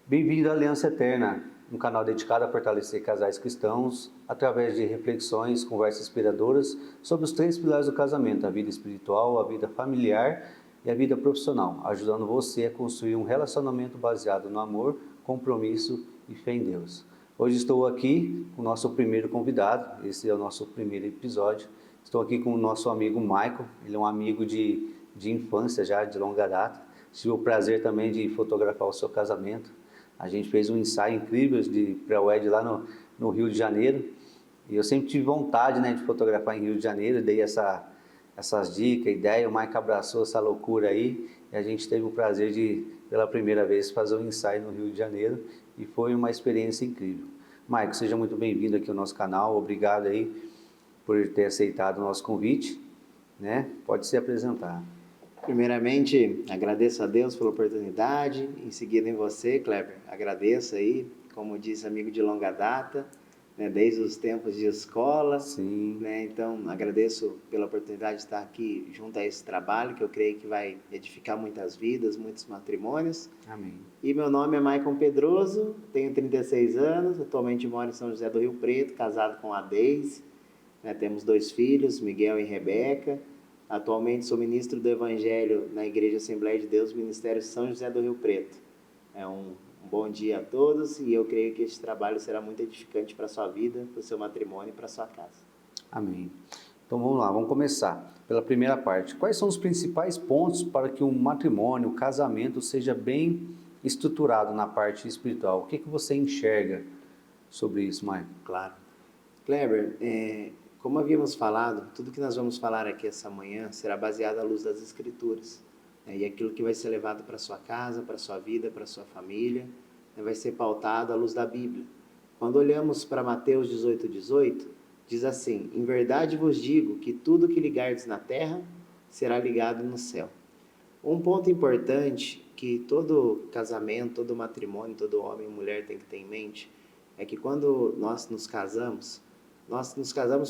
Bem-vindo à Aliança Eterna, um canal dedicado a fortalecer casais cristãos através de reflexões, conversas inspiradoras sobre os 3 pilares do casamento: a vida espiritual, a vida familiar e a vida profissional, ajudando você a construir um relacionamento baseado no amor, compromisso e fé em Deus. Hoje estou aqui com o nosso primeiro convidado, esse é o nosso primeiro episódio. Estou aqui com o nosso amigo Michael, ele é um amigo de infância já, de longa data. Tive o prazer também de fotografar o seu casamento. A gente fez um ensaio incrível de pré-wed lá no Rio de Janeiro. E eu sempre tive vontade, né, de fotografar em Rio de Janeiro. Dei essas dicas, ideia. O Mike abraçou essa loucura aí. E a gente teve o prazer de, pela primeira vez, fazer um ensaio no Rio de Janeiro. E foi uma experiência incrível. Mike, seja muito bem-vindo aqui ao nosso canal. Obrigado aí por ter aceitado o nosso convite, né? Pode se apresentar. Primeiramente, agradeço a Deus pela oportunidade, em seguida em você, Kleber, agradeço aí, como disse, amigo de longa data, né, desde os tempos de escola. Sim. Né, então, agradeço pela oportunidade de estar aqui junto a esse trabalho, que eu creio que vai edificar muitas vidas, muitos matrimônios. Amém. E meu nome é Maicon Pedroso, tenho 36 anos, atualmente moro em São José do Rio Preto, casado com a Deise, né, temos 2 filhos, Miguel e Rebeca. Atualmente sou ministro do Evangelho na Igreja Assembleia de Deus, Ministério São José do Rio Preto. É um bom dia a todos e eu creio que este trabalho será muito edificante para a sua vida, para o seu matrimônio e para a sua casa. Amém. Então vamos lá, vamos começar pela primeira parte. Quais são os principais pontos para que um matrimônio, um casamento seja bem estruturado na parte espiritual? O que você enxerga sobre isso, Maicon? Claro. Kleber, como havíamos falado, tudo que nós vamos falar aqui essa manhã será baseado à luz das Escrituras. E aquilo que vai ser levado para a sua casa, para a sua vida, para a sua família, vai ser pautado à luz da Bíblia. Quando olhamos para Mateus 18:18, diz assim: em verdade vos digo que tudo que ligardes na terra será ligado no céu. Um ponto importante que todo casamento, todo matrimônio, todo homem e mulher tem que ter em mente é que quando nós nos casamos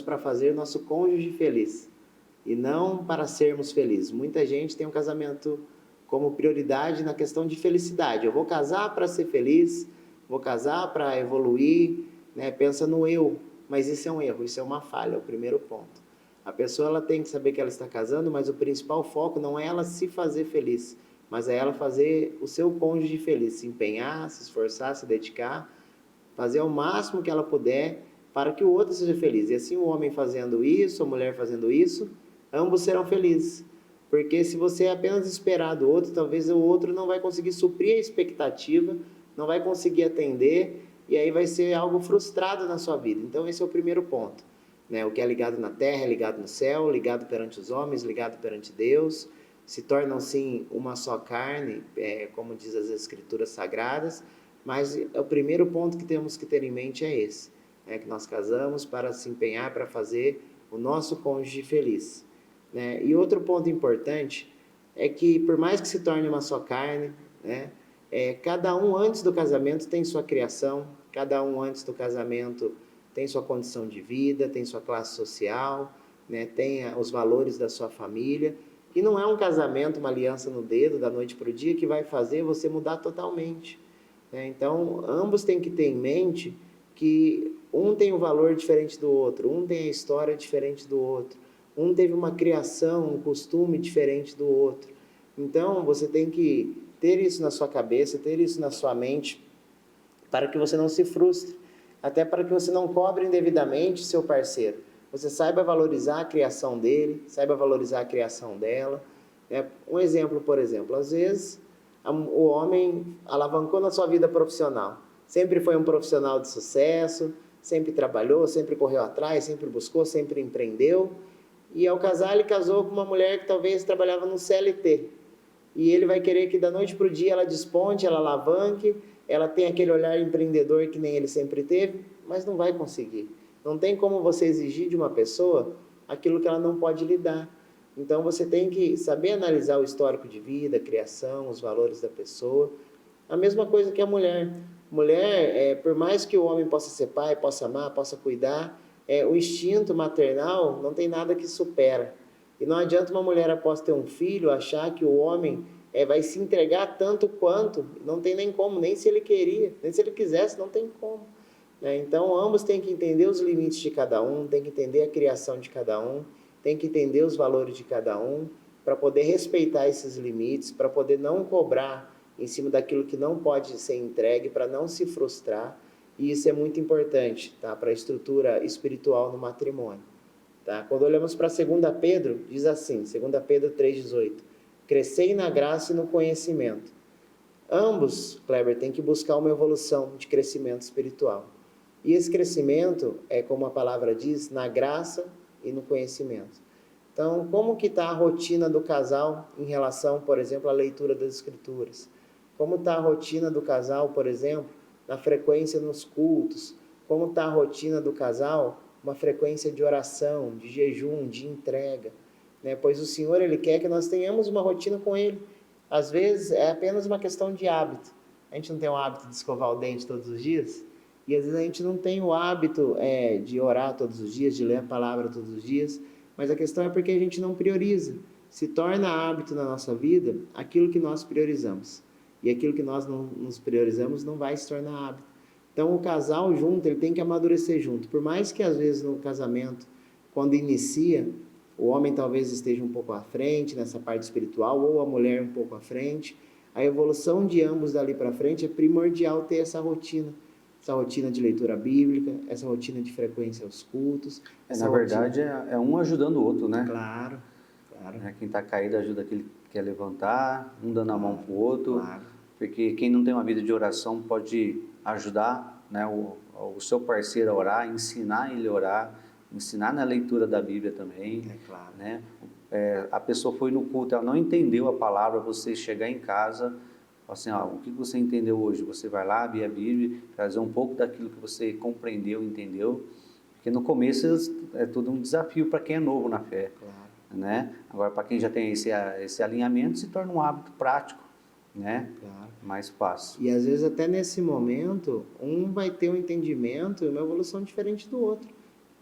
para fazer nosso cônjuge feliz e não para sermos felizes. Muita gente tem um casamento como prioridade na questão de felicidade. Eu vou casar para ser feliz, vou casar para evoluir, né? Pensa no eu, mas isso é um erro, isso é uma falha, é o primeiro ponto. A pessoa ela tem que saber que ela está casando, mas o principal foco não é ela se fazer feliz, mas é ela fazer o seu cônjuge feliz, se empenhar, se esforçar, se dedicar, fazer o máximo que ela puder para que o outro seja feliz. E assim o homem fazendo isso, a mulher fazendo isso, ambos serão felizes. Porque se você apenas esperar do outro, talvez o outro não vai conseguir suprir a expectativa, não vai conseguir atender, e aí vai ser algo frustrado na sua vida. Então esse é o primeiro ponto. O que é ligado na terra é ligado no céu, ligado perante os homens, ligado perante Deus, se tornam sim uma só carne, como diz as Escrituras Sagradas, mas o primeiro ponto que temos que ter em mente é esse, que nós casamos para se empenhar, para fazer o nosso cônjuge feliz. E outro ponto importante é que, por mais que se torne uma só carne, cada um antes do casamento tem sua criação, cada um antes do casamento tem sua condição de vida, tem sua classe social, tem os valores da sua família, e não é um casamento, uma aliança no dedo, da noite para o dia, que vai fazer você mudar totalmente. Então, ambos têm que ter em mente que um tem um valor diferente do outro, um tem a história diferente do outro, um teve uma criação, um costume diferente do outro. Então, você tem que ter isso na sua cabeça, ter isso na sua mente, para que você não se frustre, até para que você não cobre indevidamente seu parceiro. Você saiba valorizar a criação dele, saiba valorizar a criação dela. Um exemplo, por exemplo, às vezes o homem alavancou na sua vida profissional, sempre foi um profissional de sucesso, sempre trabalhou, sempre correu atrás, sempre buscou, sempre empreendeu, e ao casar ele casou com uma mulher que talvez trabalhava no CLT, e ele vai querer que da noite para o dia ela desponte, ela alavanque, ela tenha aquele olhar empreendedor que nem ele sempre teve, mas não vai conseguir. Não tem como você exigir de uma pessoa aquilo que ela não pode lhe dar. Então você tem que saber analisar o histórico de vida, a criação, os valores da pessoa. A mesma coisa que a mulher. Mulher, por mais que o homem possa ser pai, possa amar, possa cuidar, o instinto maternal não tem nada que supera. E não adianta uma mulher, após ter um filho, achar que o homem vai se entregar tanto quanto, não tem nem como, nem se ele queria, nem se ele quisesse, não tem como. Né? Então, ambos têm que entender os limites de cada um, têm que entender a criação de cada um, têm que entender os valores de cada um, para poder respeitar esses limites, para poder não cobrar em cima daquilo que não pode ser entregue, para não se frustrar. E isso é muito importante, tá? Para a estrutura espiritual no matrimônio. Tá? Quando olhamos para 2 Pedro, diz assim, 2 Pedro 3,18, crescei na graça e no conhecimento. Ambos, Kleber, têm que buscar uma evolução de crescimento espiritual. E esse crescimento é, como a palavra diz, na graça e no conhecimento. Então, como que está a rotina do casal em relação, por exemplo, à leitura das Escrituras? Como está a rotina do casal, por exemplo, na frequência nos cultos? Como está a rotina do casal, uma frequência de oração, de jejum, de entrega? Né? Pois o Senhor, Ele quer que nós tenhamos uma rotina com Ele. Às vezes é apenas uma questão de hábito. A gente não tem o hábito de escovar o dente todos os dias, e às vezes a gente não tem o hábito de orar todos os dias, de ler a palavra todos os dias, mas a questão é porque a gente não prioriza. Se torna hábito na nossa vida aquilo que nós priorizamos. E aquilo que nós não nos priorizamos não vai se tornar hábito. Então o casal junto, ele tem que amadurecer junto. Por mais que às vezes no casamento, quando inicia, o homem talvez esteja um pouco à frente nessa parte espiritual, ou a mulher um pouco à frente, a evolução de ambos dali para frente é primordial ter essa rotina de leitura bíblica, essa rotina de frequência aos cultos. Na verdade, é um ajudando o outro, né? Claro. Quem está caído ajuda aquele que quer levantar, um dando a mão para o outro. Claro. Porque quem não tem uma vida de oração pode ajudar, né, o seu parceiro a orar, ensinar ele a orar, ensinar na leitura da Bíblia também. É claro. Né? A pessoa foi no culto, ela não entendeu a palavra, você chegar em casa, assim, o que você entendeu hoje? Você vai lá, abrir a Bíblia, trazer um pouco daquilo que você compreendeu, entendeu? Porque no começo é tudo um desafio para quem é novo na fé. Claro. Né? Agora, para quem já tem esse alinhamento, se torna um hábito prático, né? Claro. Mais fácil. E às vezes até nesse momento, um vai ter um entendimento e uma evolução diferente do outro.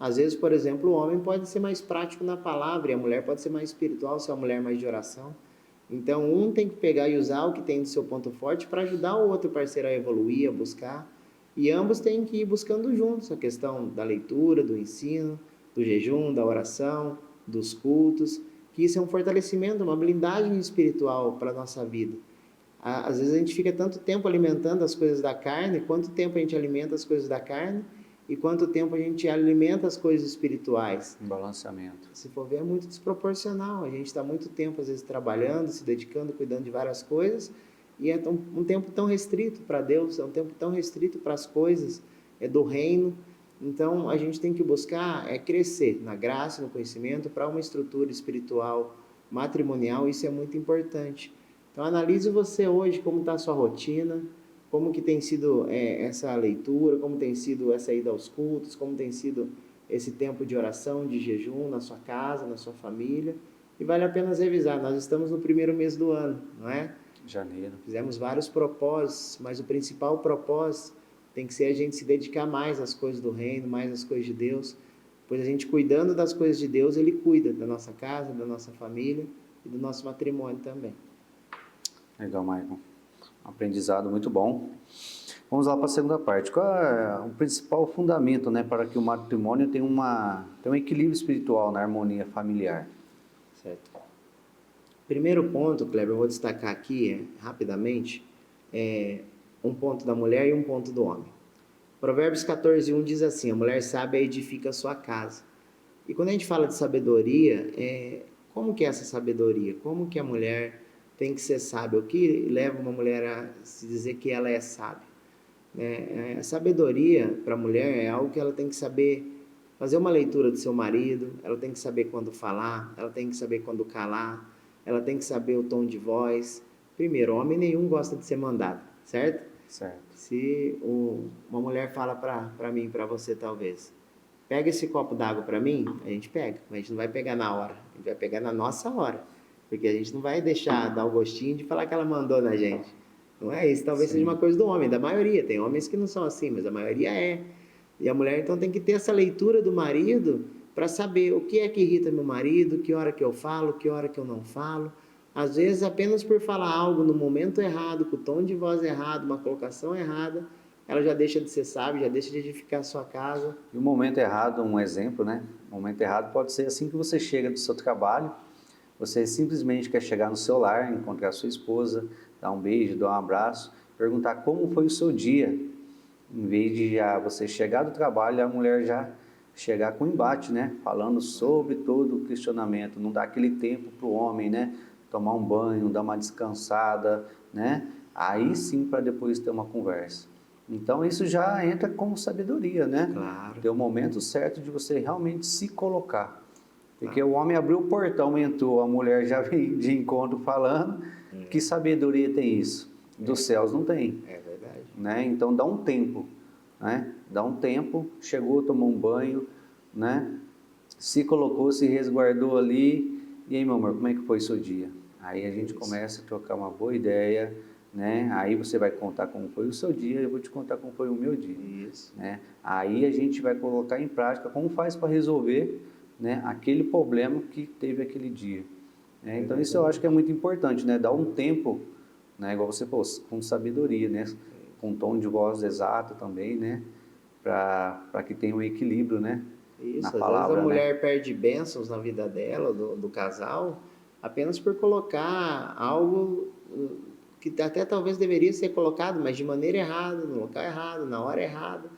Às vezes, por exemplo, o homem pode ser mais prático na palavra e a mulher pode ser mais espiritual, se a mulher mais de oração. Então, um tem que pegar e usar o que tem do seu ponto forte para ajudar o outro parceiro a evoluir, a buscar. E ambos têm que ir buscando juntos a questão da leitura, do ensino, do jejum, da oração, dos cultos, que isso é um fortalecimento, uma blindagem espiritual para a nossa vida. Às vezes a gente fica tanto tempo alimentando as coisas da carne, quanto tempo a gente alimenta as coisas da carne e quanto tempo a gente alimenta as coisas espirituais. Um balanceamento. Se for ver, é muito desproporcional. A gente está muito tempo, às vezes, trabalhando, se dedicando, cuidando de várias coisas, e é um tempo tão restrito para Deus, é um tempo tão restrito para as coisas do reino. Então, a gente tem que buscar crescer na graça, no conhecimento, para uma estrutura espiritual matrimonial, isso é muito importante. Então, analise você hoje como está a sua rotina, como que tem sido essa leitura, como tem sido essa ida aos cultos, como tem sido esse tempo de oração, de jejum na sua casa, na sua família. E vale a pena revisar, nós estamos no primeiro mês do ano, não é? Janeiro. Fizemos vários propósitos, mas o principal propósito tem que ser a gente se dedicar mais às coisas do reino, mais às coisas de Deus, pois a gente cuidando das coisas de Deus, Ele cuida da nossa casa, da nossa família e do nosso matrimônio também. Legal, Maicon. Um aprendizado muito bom. Vamos lá para a segunda parte. Qual é o principal fundamento, né, para que o matrimônio tenha um equilíbrio espiritual na harmonia familiar? Certo. Primeiro ponto, Kleber, eu vou destacar aqui rapidamente, um ponto da mulher e um ponto do homem. Provérbios 14:1 diz assim, a mulher sábia edifica a sua casa. E quando a gente fala de sabedoria, como que é essa sabedoria? Como que a mulher tem que ser sábia? O que leva uma mulher a se dizer que ela é sábia? A sabedoria para a mulher é algo que ela tem que saber fazer uma leitura do seu marido, ela tem que saber quando falar, ela tem que saber quando calar, ela tem que saber o tom de voz. Primeiro, homem nenhum gosta de ser mandado, certo? Certo. Se uma mulher fala para mim, para você talvez, pega esse copo d'água para mim, a gente pega, mas a gente não vai pegar na hora, a gente vai pegar na nossa hora, porque a gente não vai deixar dar o gostinho de falar que ela mandou na gente. Não é isso, talvez seja uma coisa do homem, da maioria, tem homens que não são assim, mas a maioria é. E a mulher então tem que ter essa leitura do marido para saber o que é que irrita meu marido, que hora que eu falo, que hora que eu não falo, às vezes apenas por falar algo no momento errado, com o tom de voz errado, uma colocação errada, ela já deixa de ser sábia, já deixa de edificar a sua casa. E o momento errado, um exemplo, né? O momento errado pode ser assim que você chega do seu trabalho, você simplesmente quer chegar no seu lar, encontrar sua esposa, dar um beijo, dar um abraço, perguntar como foi o seu dia, em vez de já você chegar do trabalho e a mulher já chegar com embate, né? Falando sobre todo o questionamento, não dá aquele tempo para o homem, né? Tomar um banho, dar uma descansada, né? Aí sim para depois ter uma conversa. Então isso já entra como sabedoria, né? Claro. Ter o momento certo de você realmente se colocar. Porque o homem abriu o portão, entrou, a mulher já veio de encontro falando. Que sabedoria tem isso? Dos céus não tem. É verdade. Né? Então dá um tempo, né? Dá um tempo, chegou, tomou um banho, né? Se colocou, se resguardou ali. E aí, meu amor, como é que foi o seu dia? Aí a gente começa a trocar uma boa ideia, né? Aí você vai contar como foi o seu dia, eu vou te contar como foi o meu dia. Isso. Né? Aí a gente vai colocar em prática como faz para resolver, né, aquele problema que teve aquele dia. Né? Então isso eu acho que é muito importante, né? Dar um tempo, né, igual você falou, com sabedoria, né? Com um tom de voz exato também, né? Para que tenha um equilíbrio, né? Isso, Na às vezes palavra, a né? mulher perde bênçãos na vida dela, do casal, apenas por colocar algo que até talvez deveria ser colocado, mas de maneira errada, no local errado, na hora errada.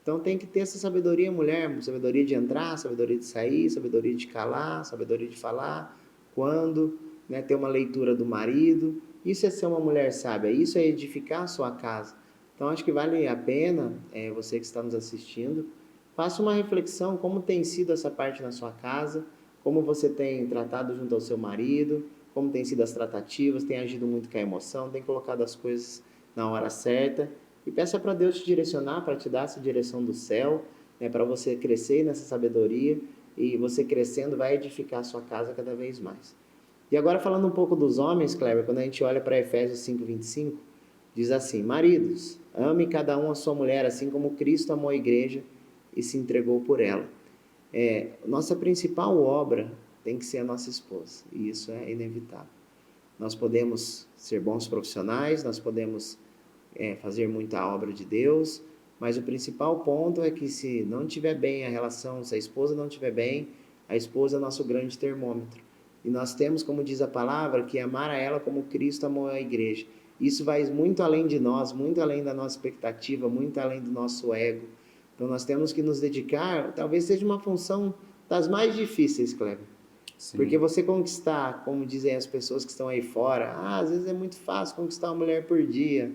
Então tem que ter essa sabedoria, mulher, sabedoria de entrar, sabedoria de sair, sabedoria de calar, sabedoria de falar, quando, né, ter uma leitura do marido. Isso é ser uma mulher sábia, isso é edificar a sua casa. Então acho que vale a pena, você que está nos assistindo, faça uma reflexão como tem sido essa parte na sua casa, como você tem tratado junto ao seu marido, como tem sido as tratativas, tem agido muito com a emoção, tem colocado as coisas na hora certa. E peça para Deus te direcionar, para te dar essa direção do céu, né, para você crescer nessa sabedoria, e você crescendo vai edificar a sua casa cada vez mais. E agora falando um pouco dos homens, Kleber, quando a gente olha para Efésios 5:25, diz assim: maridos, ame cada um a sua mulher, assim como Cristo amou a igreja e se entregou por ela. Nossa principal obra tem que ser a nossa esposa, e isso é inevitável. Nós podemos ser bons profissionais, nós podemos fazer muita obra de Deus, mas o principal ponto é que se não estiver bem a relação, se a esposa não estiver bem, a esposa é nosso grande termômetro. E nós temos, como diz a palavra, que amar a ela como Cristo amou a igreja. Isso vai muito além de nós, muito além da nossa expectativa, muito além do nosso ego. Então nós temos que nos dedicar, talvez seja uma função das mais difíceis, Kleber. Sim. Porque você conquistar, como dizem as pessoas que estão aí fora, às vezes é muito fácil conquistar uma mulher por dia,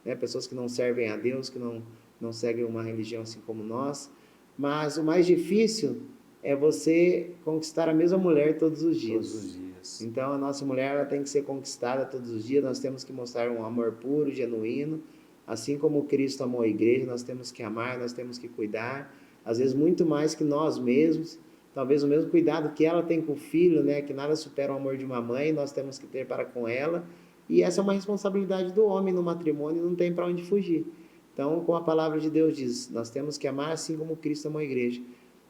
né? Pessoas que não servem a Deus, que não seguem uma religião assim como nós, mas o mais difícil é você conquistar a mesma mulher todos os dias. Todos os dias. Então a nossa mulher ela tem que ser conquistada todos os dias, nós temos que mostrar um amor puro, genuíno, assim como Cristo amou a igreja, nós temos que amar, nós temos que cuidar, às vezes muito mais que nós mesmos, talvez o mesmo cuidado que ela tem com o filho, né, que nada supera o amor de uma mãe, nós temos que ter para com ela, e essa é uma responsabilidade do homem no matrimônio, não tem para onde fugir. Então, como a palavra de Deus diz, nós temos que amar assim como Cristo amou a igreja.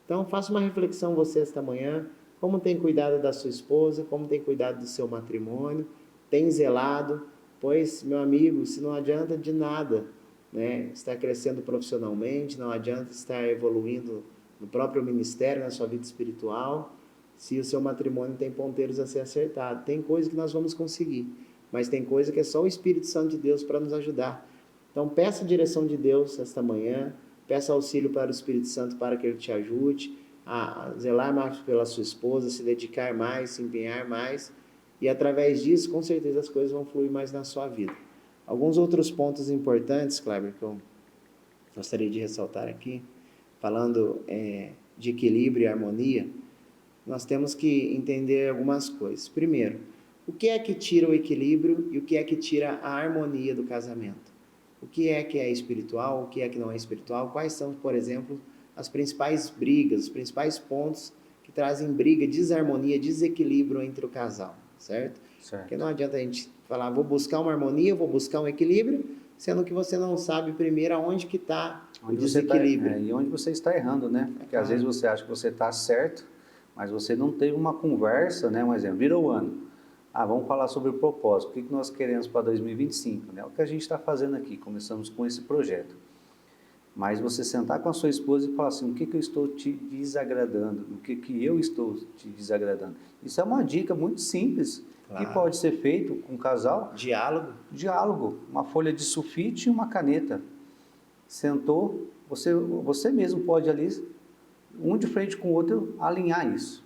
Então, faça uma reflexão você esta manhã, como tem cuidado da sua esposa, como tem cuidado do seu matrimônio, tem zelado, pois, meu amigo, se não adianta de nada, né, estar crescendo profissionalmente, não adianta estar evoluindo no próprio ministério, na sua vida espiritual, se o seu matrimônio tem ponteiros a ser acertado. Tem coisa que nós vamos conseguir, mas tem coisa que é só o Espírito Santo de Deus para nos ajudar. Então peça a direção de Deus esta manhã, peça auxílio para o Espírito Santo para que Ele te ajude a zelar mais pela sua esposa, se dedicar mais, se empenhar mais, e através disso, com certeza, as coisas vão fluir mais na sua vida. Alguns outros pontos importantes, Kleber, que eu gostaria de ressaltar aqui, falando de equilíbrio e harmonia, nós temos que entender algumas coisas. Primeiro, o que é que tira o equilíbrio e o que é que tira a harmonia do casamento? O que é espiritual, o que é que não é espiritual? Quais são, por exemplo, as principais brigas, os principais pontos que trazem briga, desarmonia, desequilíbrio entre o casal, certo? Porque não adianta a gente falar, vou buscar uma harmonia, vou buscar um equilíbrio, sendo que você não sabe primeiro aonde que está o desequilíbrio. E onde você está errando, né? Porque às vezes você acha que você está certo, mas você não teve uma conversa, né? Um exemplo, virou o ano. Vamos falar sobre o propósito, o que nós queremos para 2025, né? O que a gente está fazendo aqui, começamos com esse projeto. Mas você sentar com a sua esposa e falar assim, o que eu estou te desagradando, o que eu estou te desagradando. Isso é uma dica muito simples, que Claro. pode ser feito com um casal. Diálogo. Diálogo, uma folha de sulfite e uma caneta. Sentou, você mesmo pode ali, um de frente com o outro, alinhar isso.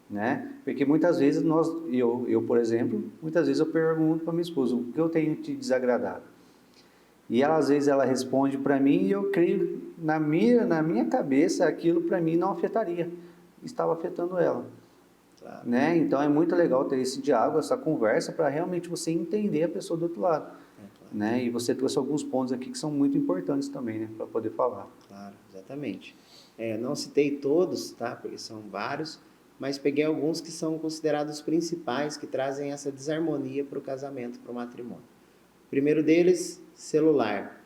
Né? Porque muitas vezes eu, por exemplo, muitas vezes eu pergunto para minha esposa, o que eu tenho te desagradado? E ela, às vezes ela responde para mim e eu creio, na minha cabeça, aquilo para mim não afetaria, estava afetando ela. Claro. Né? Então é muito legal ter esse diálogo, essa conversa, para realmente você entender a pessoa do outro lado. Claro. Né? E você trouxe alguns pontos aqui que são muito importantes também, né? Para poder falar. Claro, exatamente. Não citei todos, tá? Porque são vários, mas peguei alguns que são considerados os principais, que trazem essa desarmonia para o casamento, para o matrimônio. O primeiro deles, celular.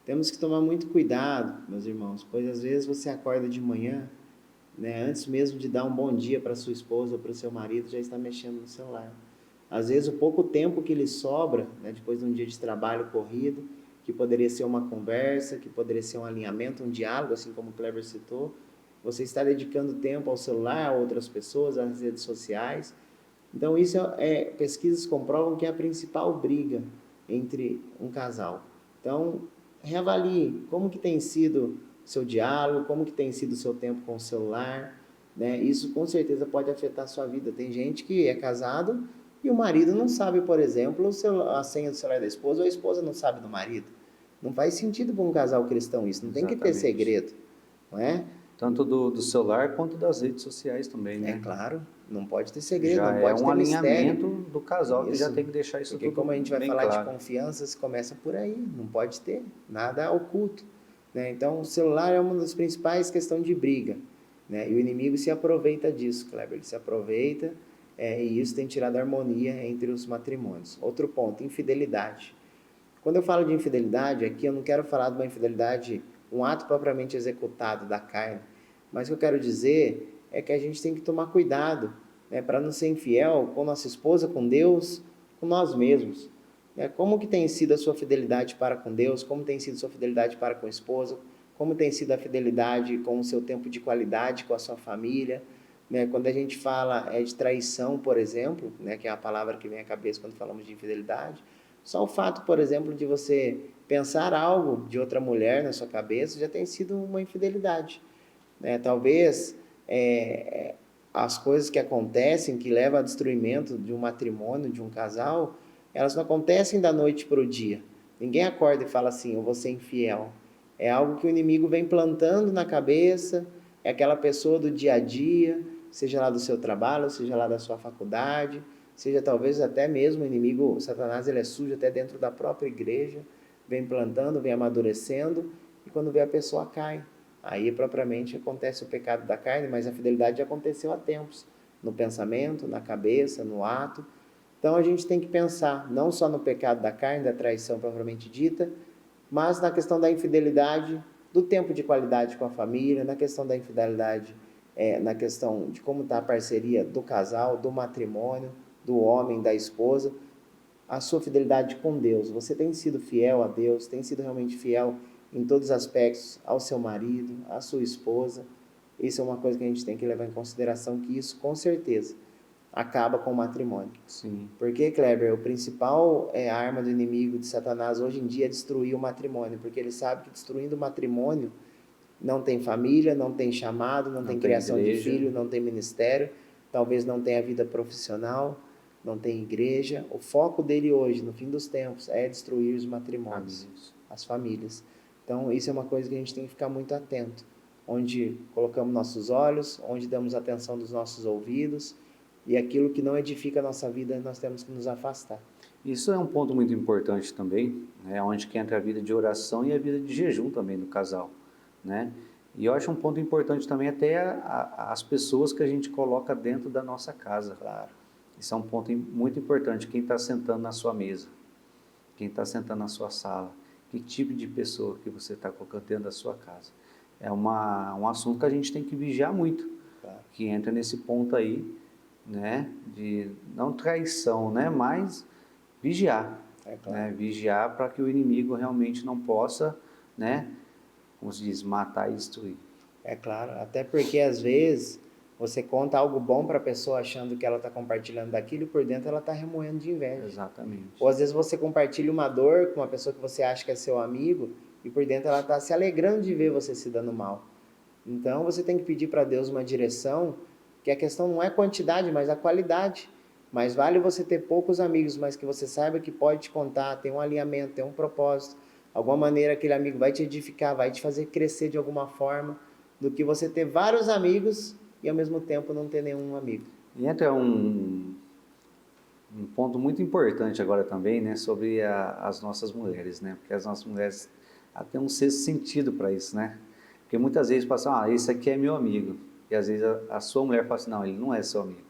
Temos que tomar muito cuidado, meus irmãos, pois às vezes você acorda de manhã, né, antes mesmo de dar um bom dia para sua esposa ou para o seu marido, já está mexendo no celular. Às vezes o pouco tempo que lhe sobra, né, depois de um dia de trabalho corrido, que poderia ser uma conversa, que poderia ser um alinhamento, um diálogo, assim como o Kleber citou, você está dedicando tempo ao celular, a outras pessoas, às redes sociais. Então pesquisas comprovam que é a principal briga entre um casal. Então, reavalie como que tem sido o seu diálogo, como que tem sido o seu tempo com o celular, né? Isso com certeza pode afetar a sua vida. Tem gente que é casado e o marido não sabe, por exemplo, a senha do celular da esposa, ou a esposa não sabe do marido. Não faz sentido para um casal cristão isso, não tem que ter segredo, não é? Tanto do celular quanto das redes sociais também, né? É claro, não pode ter segredo, Já não pode é um ter alinhamento mistério. do casal que já Isso. tem que deixar isso Porque tudo como a gente vai bem falar claro. de confiança, se começa por aí, não pode ter nada oculto, né? Então, o celular é uma das principais questões de briga, né? E o inimigo se aproveita disso, Kleber, ele se aproveita, e isso tem tirado a harmonia entre os matrimônios. Outro ponto, infidelidade. Quando eu falo de infidelidade, aqui eu não quero falar de uma infidelidade, um ato propriamente executado da carne, mas o que eu quero dizer é que a gente tem que tomar cuidado, né, para não ser infiel com nossa esposa, com Deus, com nós mesmos. Né? Como que tem sido a sua fidelidade para com Deus? Como tem sido a sua fidelidade para com a esposa? Como tem sido a fidelidade com o seu tempo de qualidade com a sua família? Né? Quando a gente fala de traição, por exemplo, né, que é a palavra que vem à cabeça quando falamos de infidelidade, só o fato, por exemplo, de você pensar algo de outra mulher na sua cabeça já tem sido uma infidelidade. Né? Talvez as coisas que acontecem, que levam ao destruimento de um matrimônio, de um casal, elas não acontecem da noite para o dia. Ninguém acorda e fala assim, eu vou ser infiel. É algo que o inimigo vem plantando na cabeça, é aquela pessoa do dia a dia, seja lá do seu trabalho, seja lá da sua faculdade, seja talvez até mesmo o inimigo, Satanás, ele é sujo até dentro da própria igreja, vem plantando, vem amadurecendo, e quando vê a pessoa cai. Aí propriamente acontece o pecado da carne, mas a fidelidade já aconteceu há tempos, no pensamento, na cabeça, no ato. Então a gente tem que pensar não só no pecado da carne, da traição propriamente dita, mas na questão da infidelidade, do tempo de qualidade com a família, na questão da infidelidade, na questão de como está a parceria do casal, do matrimônio, do homem, da esposa, a sua fidelidade com Deus. Você tem sido fiel a Deus, tem sido realmente fiel em todos os aspectos ao seu marido, à sua esposa. Isso é uma coisa que a gente tem que levar em consideração, que isso com certeza acaba com o matrimônio. Sim. Porque, Kleber, o principal arma do inimigo de Satanás hoje em dia é destruir o matrimônio, porque ele sabe que destruindo o matrimônio não tem família, não tem chamado, não tem criação de filho, não tem ministério, talvez não tenha vida profissional, não tem igreja. O foco dele hoje, no fim dos tempos, é destruir os matrimônios, as famílias. Então, isso é uma coisa que a gente tem que ficar muito atento. Onde colocamos nossos olhos, onde damos atenção dos nossos ouvidos, e aquilo que não edifica a nossa vida, nós temos que nos afastar. Isso é um ponto muito importante também, né, onde que entra a vida de oração e a vida de jejum também do casal, né? E eu acho um ponto importante também até as pessoas que a gente coloca dentro da nossa casa. Claro. Isso é um ponto muito importante, quem está sentando na sua mesa, quem está sentando na sua sala, que tipo de pessoa que você está colocando dentro da sua casa. É um assunto que a gente tem que vigiar muito, claro, que entra nesse ponto aí, né? De não traição, né? Mas vigiar, É claro. né? Vigiar para que o inimigo realmente não possa, né? Como se diz, matar e destruir. É claro, até porque às vezes você conta algo bom para a pessoa achando que ela está compartilhando daquilo e por dentro ela está remoendo de inveja. Exatamente. Ou às vezes você compartilha uma dor com uma pessoa que você acha que é seu amigo e por dentro ela está se alegrando de ver você se dando mal. Então você tem que pedir para Deus uma direção, que a questão não é quantidade, mas a qualidade. Mais vale você ter poucos amigos, mas que você saiba que pode te contar, tem um alinhamento, tem um propósito. Alguma maneira aquele amigo vai te edificar, vai te fazer crescer de alguma forma, do que você ter vários amigos e ao mesmo tempo não ter nenhum amigo. E entra um ponto muito importante agora também, né? Sobre as nossas mulheres, né? Porque as nossas mulheres têm um sexto sentido para isso, né? Porque muitas vezes passam, esse aqui é meu amigo. E às vezes a sua mulher fala assim, não, ele não é seu amigo.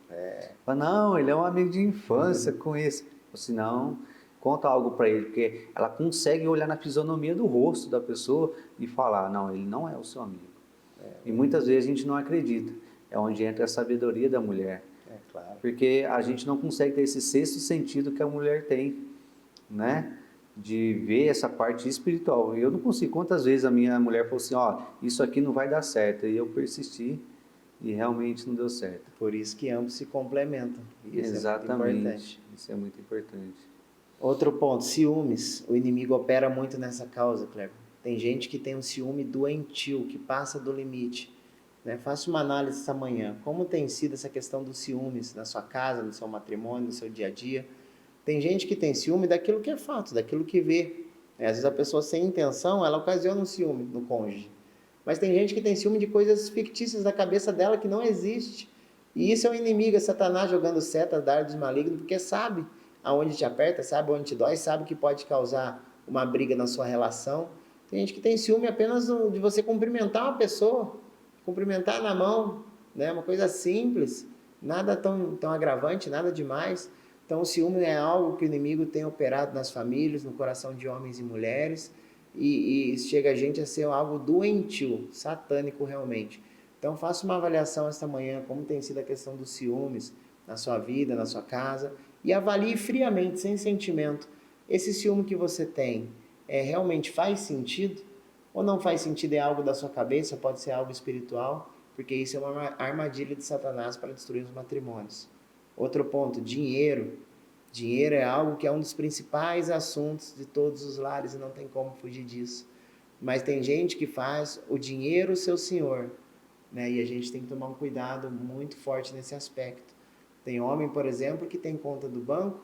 Fala, não, ele é um amigo de infância, conheço. Se não, conta algo para ele, porque ela consegue olhar na fisionomia do rosto da pessoa e falar, não, ele não é o seu amigo. E muitas vezes a gente não acredita. É onde entra a sabedoria da mulher. É claro. Porque a gente não consegue ter esse sexto sentido que a mulher tem, né? De ver essa parte espiritual. Eu não consigo. Quantas vezes a minha mulher falou assim, isso aqui não vai dar certo. E eu persisti e realmente não deu certo. Por isso que ambos se complementam. Isso Exatamente. é muito importante. Isso é muito importante. Outro ponto, ciúmes. O inimigo opera muito nessa causa, Cleber. Tem gente que tem um ciúme doentio, que passa do limite. Né? Faça uma análise essa manhã. Como tem sido essa questão dos ciúmes na sua casa, no seu matrimônio, no seu dia a dia? Tem gente que tem ciúme daquilo que é fato, daquilo que vê. Às vezes a pessoa sem intenção, ela ocasiona um ciúme no cônjuge. Mas tem gente que tem ciúme de coisas fictícias da cabeça dela que não existe. E isso é o inimigo, é Satanás jogando setas, dardos malignos, porque sabe aonde te aperta, sabe onde te dói, sabe que pode causar uma briga na sua relação. Tem gente que tem ciúme apenas de você cumprimentar uma pessoa, cumprimentar na mão, né? Uma coisa simples, nada tão agravante, nada demais. Então o ciúme é algo que o inimigo tem operado nas famílias, no coração de homens e mulheres, e chega a gente a ser algo doentio, satânico realmente. Então faça uma avaliação esta manhã, como tem sido a questão dos ciúmes na sua vida, na sua casa, e avalie friamente, sem sentimento, esse ciúme que você tem realmente faz sentido? Ou não faz sentido, é algo da sua cabeça, pode ser algo espiritual, porque isso é uma armadilha de Satanás para destruir os matrimônios. Outro ponto, dinheiro. Dinheiro é algo que é um dos principais assuntos de todos os lares e não tem como fugir disso. Mas tem gente que faz o dinheiro seu senhor, né? E a gente tem que tomar um cuidado muito forte nesse aspecto. Tem homem, por exemplo, que tem conta do banco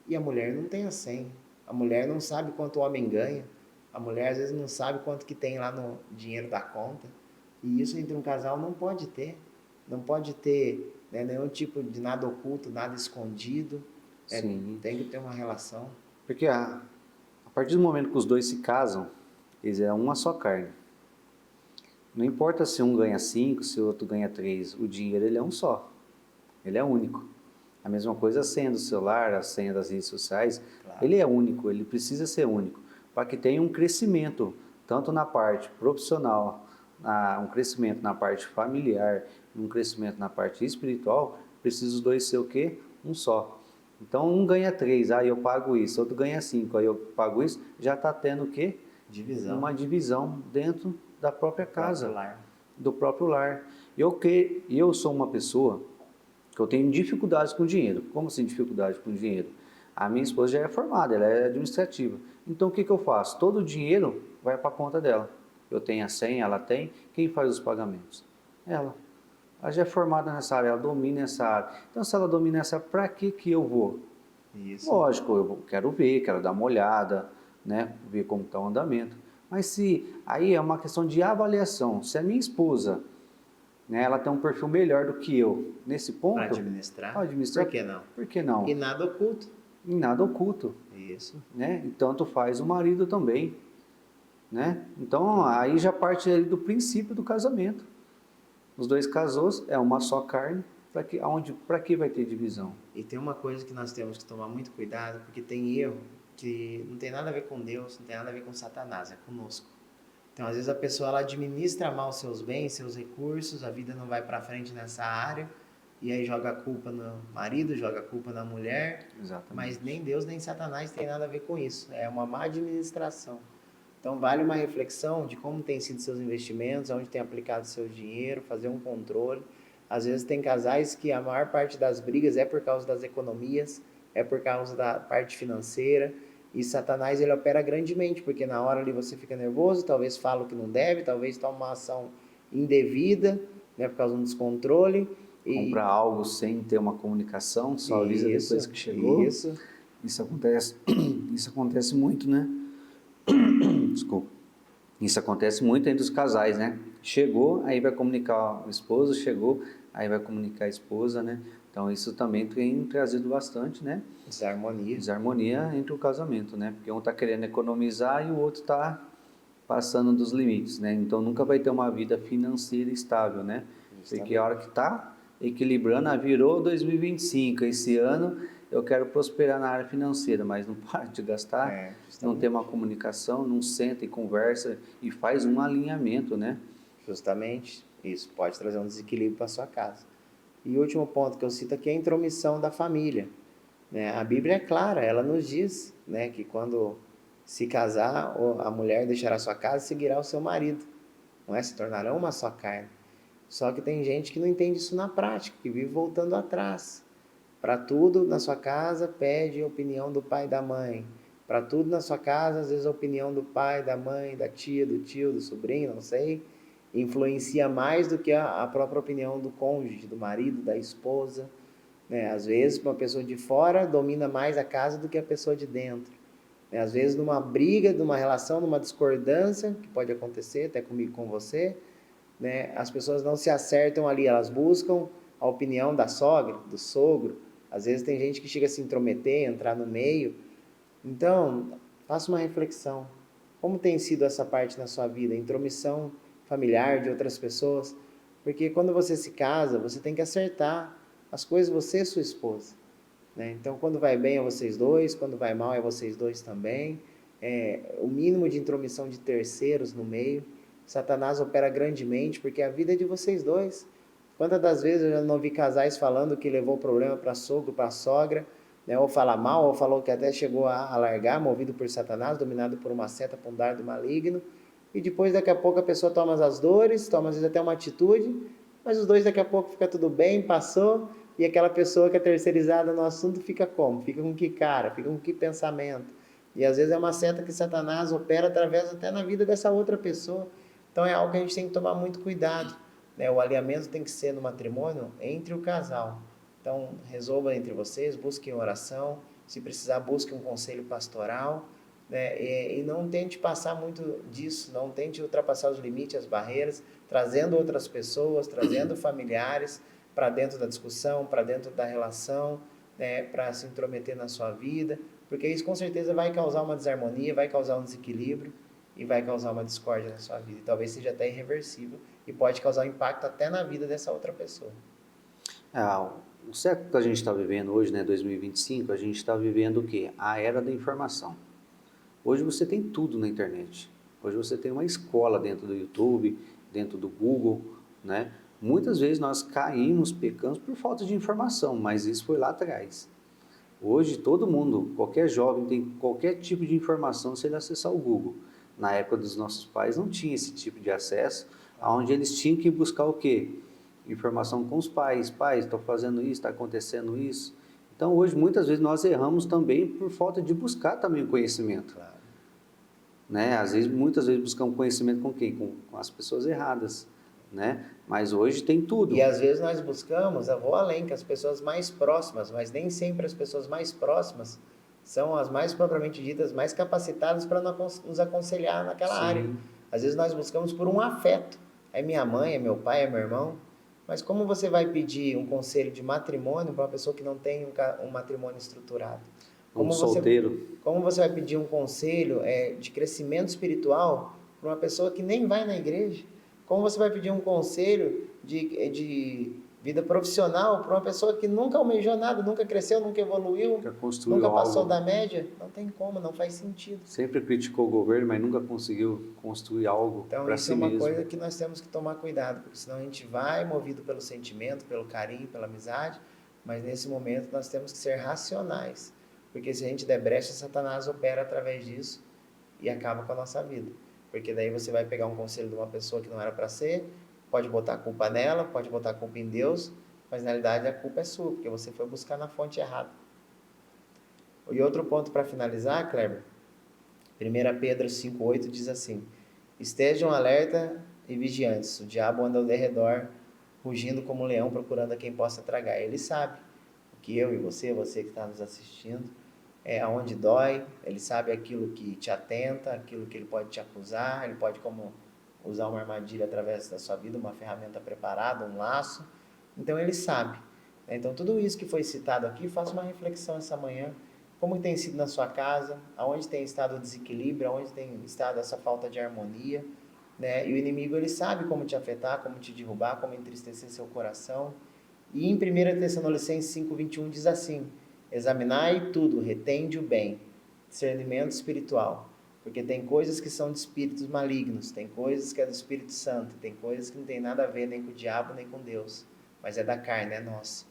e a mulher não tem a senha. A mulher não sabe quanto o homem ganha. A mulher às vezes não sabe quanto que tem lá no dinheiro da conta. E isso entre um casal não pode ter. Não pode ter, né, nenhum tipo de nada oculto, nada escondido. Sim. Tem que ter uma relação. Porque a partir do momento que os dois se casam, eles é uma só carne. Não importa se um ganha 5, se o outro ganha 3, o dinheiro ele é um só. Ele é único. A mesma coisa a senha do celular, a senha das redes sociais, Claro. ele é único, ele precisa ser único, para que tenha um crescimento, tanto na parte profissional, um crescimento na parte familiar, um crescimento na parte espiritual, precisa os dois ser o quê? Um só. Então um ganha 3, aí eu pago isso, outro ganha 5, aí eu pago isso, já está tendo o quê? Divisão. Uma divisão dentro da própria casa, lar. do próprio lar. Eu sou uma pessoa que eu tenho dificuldades com dinheiro. Como assim dificuldade com dinheiro? A minha esposa já é formada, ela é administrativa. Então o que eu faço? Todo o dinheiro vai para a conta dela. Eu tenho a senha, ela tem. Quem faz os pagamentos? Ela. Ela já é formada nessa área, ela domina essa área. Então se ela domina essa área, para que eu vou? Isso. Lógico, eu quero ver, quero dar uma olhada, né? Ver como está o andamento. Mas se aí é uma questão de avaliação. Se a minha esposa, né, ela tem um perfil melhor do que eu nesse ponto, Para administrar? administrar, Por que não? por que não? E nada oculto. Em nada oculto, Isso. né? E tanto faz o marido também, né? Então aí já parte aí do princípio do casamento. Os dois casou, é uma só carne, para que vai ter divisão? E tem uma coisa que nós temos que tomar muito cuidado, porque tem erro que não tem nada a ver com Deus, não tem nada a ver com Satanás, é conosco. Então, às vezes a pessoa ela administra mal seus bens, seus recursos, a vida não vai para frente nessa área, e aí joga a culpa no marido, joga a culpa na mulher, Exatamente. mas nem Deus nem Satanás tem nada a ver com isso. É uma má administração. Então vale uma reflexão de como tem sido seus investimentos, onde tem aplicado seu dinheiro, fazer um controle. Às vezes tem casais que a maior parte das brigas é por causa das economias, é por causa da parte financeira, e Satanás ele opera grandemente, porque na hora ali você fica nervoso, talvez fala o que não deve, talvez toma uma ação indevida, né, por causa de um descontrole. Comprar algo sem ter uma comunicação, só avisa depois que chegou. Isso acontece, isso acontece muito, né? Desculpa. Isso acontece muito entre os casais, né? Chegou, aí vai comunicar o esposo, chegou, aí vai comunicar a esposa, né? Então isso também tem trazido bastante, né? Desarmonia entre o casamento, né? Porque um está querendo economizar e o outro está passando dos limites, né? Então nunca vai ter uma vida financeira estável, né? Porque a hora que está equilibrando, virou 2025, esse ano eu quero prosperar na área financeira, mas não para de gastar, não tem uma comunicação, não senta e conversa e faz um alinhamento, né? Justamente, isso pode trazer um desequilíbrio para sua casa. E o último ponto que eu cito aqui é a intromissão da família. Né? A Bíblia é clara, ela nos diz, né, que quando se casar, a mulher deixará sua casa e seguirá o seu marido. Não é? Se tornarão uma só carne. Só que tem gente que não entende isso na prática, que vive voltando atrás. Para tudo na sua casa, pede a opinião do pai e da mãe. Para tudo na sua casa, às vezes a opinião do pai, da mãe, da tia, do tio, do sobrinho, não sei, influencia mais do que a própria opinião do cônjuge, do marido, da esposa. Né? Às vezes, uma pessoa de fora domina mais a casa do que a pessoa de dentro. Né? Às vezes, numa briga, numa relação, numa discordância, que pode acontecer até comigo, com você, né? As pessoas não se acertam ali, elas buscam a opinião da sogra, do sogro. Às vezes tem gente que chega a se intrometer, entrar no meio. Então, faça uma reflexão. Como tem sido essa parte na sua vida? Intromissão familiar de outras pessoas? Porque quando você se casa, você tem que acertar as coisas, você e sua esposa. Né? Então, quando vai bem é vocês dois, quando vai mal é vocês dois também. O mínimo de intromissão de terceiros no meio. Satanás opera grandemente, porque a vida é de vocês dois. Quantas das vezes eu já não vi casais falando que levou problema para sogro, para sogra, né? Ou fala mal, ou falou que até chegou a largar, movido por Satanás, dominado por uma seta, por um dardo maligno, e depois daqui a pouco a pessoa toma as dores, toma às vezes até uma atitude, mas os dois daqui a pouco fica tudo bem, passou, e aquela pessoa que é terceirizada no assunto fica como? Fica com que cara? Fica com que pensamento? E às vezes é uma seta que Satanás opera através até na vida dessa outra pessoa. Então é algo que a gente tem que tomar muito cuidado. Né? O alinhamento tem que ser no matrimônio entre o casal. Então resolva entre vocês, busquem oração, se precisar busque um conselho pastoral, né? E não tente passar muito disso, não tente ultrapassar os limites, as barreiras, trazendo outras pessoas, trazendo familiares para dentro da discussão, para dentro da relação, né? Para se intrometer na sua vida, porque isso com certeza vai causar uma desarmonia, vai causar um desequilíbrio, e vai causar uma discórdia na sua vida. E talvez seja até irreversível e pode causar um impacto até na vida dessa outra pessoa. O século que a gente está vivendo hoje, né, 2025, a gente está vivendo o quê? A era da informação. Hoje você tem tudo na internet. Hoje você tem uma escola dentro do YouTube, dentro do Google, né? Muitas vezes nós caímos, pecamos por falta de informação, mas isso foi lá atrás. Hoje todo mundo, qualquer jovem tem qualquer tipo de informação se ele acessar o Google. Na época dos nossos pais não tinha esse tipo de acesso, onde eles tinham que buscar o quê? Informação com os pais. Pais, estou fazendo isso, está acontecendo isso. Então hoje muitas vezes nós erramos também por falta de buscar também o conhecimento. Claro. Né? Às vezes, muitas vezes buscamos conhecimento com quem? Com as pessoas erradas. Né? Mas hoje tem tudo. E às vezes nós buscamos, eu vou além, que as pessoas mais próximas, mas nem sempre as pessoas mais próximas são as mais propriamente ditas, mais capacitadas para nos aconselhar naquela área. Às vezes nós buscamos por um afeto. É minha mãe, é meu pai, é meu irmão. Mas como você vai pedir um conselho de matrimônio para uma pessoa que não tem um matrimônio estruturado? Como solteiro. Como você vai pedir um conselho de crescimento espiritual para uma pessoa que nem vai na igreja? Como você vai pedir um conselho de Vida profissional, para uma pessoa que nunca almejou nada, nunca cresceu, nunca evoluiu, Nunca construiu nunca passou algo. da média, não tem como, não faz sentido. Sempre criticou o governo, mas nunca conseguiu construir algo Então para isso é si uma mesmo. coisa que nós temos que tomar cuidado, porque senão a gente vai movido pelo sentimento, pelo carinho, pela amizade, mas nesse momento nós temos que ser racionais, porque se a gente der brecha, Satanás opera através disso e acaba com a nossa vida. Porque daí você vai pegar um conselho de uma pessoa que não era para ser, pode botar a culpa nela, pode botar a culpa em Deus, mas na realidade a culpa é sua, porque você foi buscar na fonte errada. E outro ponto para finalizar, Kleber, 1 Pedro 5,8 diz assim: estejam alerta e vigiantes, o diabo anda ao derredor, rugindo como um leão, procurando a quem possa tragar. Ele sabe o que eu e você que está nos assistindo, é aonde dói, ele sabe aquilo que te atenta, aquilo que ele pode te acusar, ele pode como usar uma armadilha através da sua vida, uma ferramenta preparada, um laço. Então ele sabe. Então tudo isso que foi citado aqui, faça uma reflexão essa manhã. Como tem sido na sua casa, aonde tem estado o desequilíbrio, aonde tem estado essa falta de harmonia, né? E o inimigo ele sabe como te afetar, como te derrubar, como entristecer seu coração. E em 1 Tessalonicenses 5,21 diz assim: examinai tudo, retende o bem, discernimento espiritual. Porque tem coisas que são de espíritos malignos, tem coisas que é do Espírito Santo, tem coisas que não tem nada a ver nem com o diabo, nem com Deus, mas é da carne, é nossa.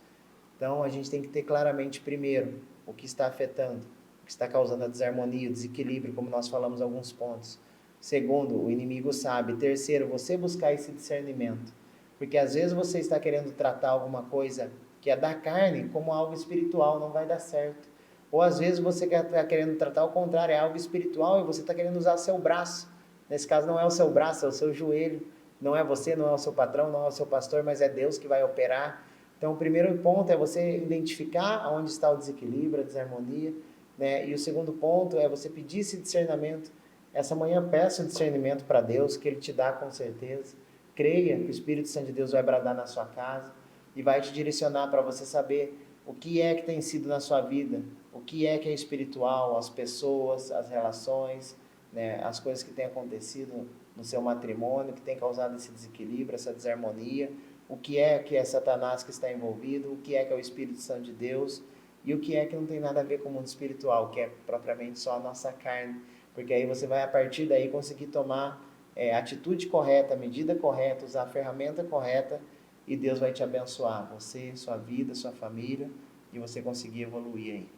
Então a gente tem que ter claramente, primeiro, o que está afetando, o que está causando a desarmonia, o desequilíbrio, como nós falamos em alguns pontos. Segundo, o inimigo sabe. Terceiro, você buscar esse discernimento. Porque às vezes você está querendo tratar alguma coisa que é da carne como algo espiritual, não vai dar certo. Ou às vezes você está querendo tratar o contrário, é algo espiritual e você está querendo usar seu braço. Nesse caso não é o seu braço, é o seu joelho. Não é você, não é o seu patrão, não é o seu pastor, mas é Deus que vai operar. Então, o primeiro ponto é você identificar onde está o desequilíbrio, a desarmonia, né? E o segundo ponto é você pedir esse discernimento. Essa manhã peça o discernimento para Deus, que Ele te dá com certeza. Creia que o Espírito Santo de Deus vai bradar na sua casa e vai te direcionar para você saber o que é que tem sido na sua vida, o que é espiritual, as pessoas, as relações, né? As coisas que têm acontecido no seu matrimônio, que tem causado esse desequilíbrio, essa desarmonia, o que é Satanás que está envolvido, o que é o Espírito Santo de Deus e o que é que não tem nada a ver com o mundo espiritual, que é propriamente só a nossa carne, porque aí você vai a partir daí conseguir tomar a atitude correta, a medida correta, usar a ferramenta correta e Deus vai te abençoar, você, sua vida, sua família, e você conseguir evoluir aí.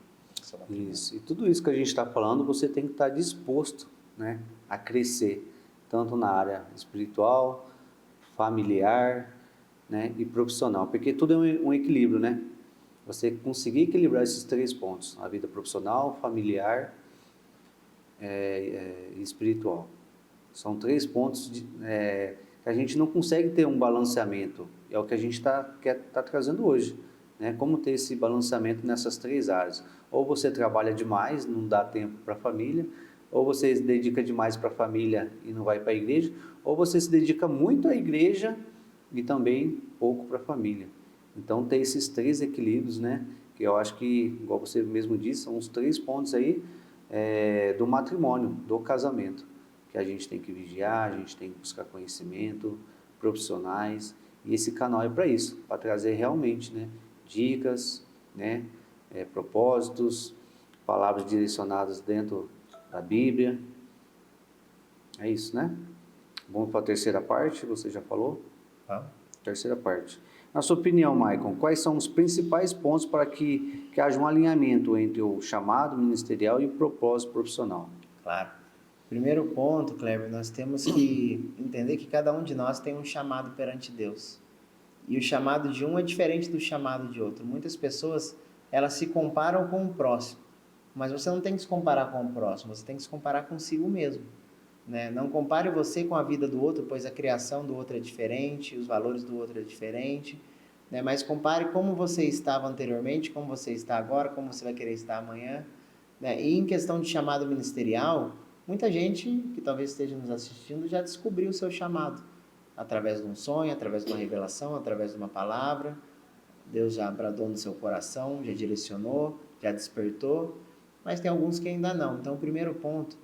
Isso. E tudo isso que a gente está falando, você tem que estar disposto, né, a crescer, tanto na área espiritual, familiar, né, e profissional, porque tudo é um equilíbrio, né? Você conseguir equilibrar esses três pontos, a vida profissional, familiar e espiritual. São três pontos que a gente não consegue ter um balanceamento. É o que a gente quer trazendo hoje, né? Como ter esse balanceamento nessas três áreas. Ou você trabalha demais, não dá tempo para a família, ou você se dedica demais para a família e não vai para a igreja, ou você se dedica muito à igreja e também pouco para a família. Então tem esses três equilíbrios, né? Que eu acho que, igual você mesmo disse, são os três pontos aí do matrimônio, do casamento, que a gente tem que vigiar, a gente tem que buscar conhecimento, profissionais, e esse canal é para isso, para trazer realmente, né, dicas, né, propósitos, palavras direcionadas dentro da Bíblia. É isso, né? Vamos para a terceira parte, você já falou? Terceira parte. Na sua opinião, Maicon, quais são os principais pontos para que haja um alinhamento entre o chamado ministerial e o propósito profissional? Claro. Primeiro ponto, Kleber, nós temos que entender que cada um de nós tem um chamado perante Deus. E o chamado de um é diferente do chamado de outro. Muitas pessoas, elas se comparam com o próximo. Mas você não tem que se comparar com o próximo, você tem que se comparar consigo mesmo. Né? Não compare você com a vida do outro, pois a criação do outro é diferente, os valores do outro é diferente. Né? Mas compare como você estava anteriormente, como você está agora, como você vai querer estar amanhã. Né? E em questão de chamado ministerial, muita gente que talvez esteja nos assistindo já descobriu o seu chamado. Através de um sonho, através de uma revelação, através de uma palavra. Deus já bradou no seu coração, já direcionou, já despertou. Mas tem alguns que ainda não. Então o primeiro ponto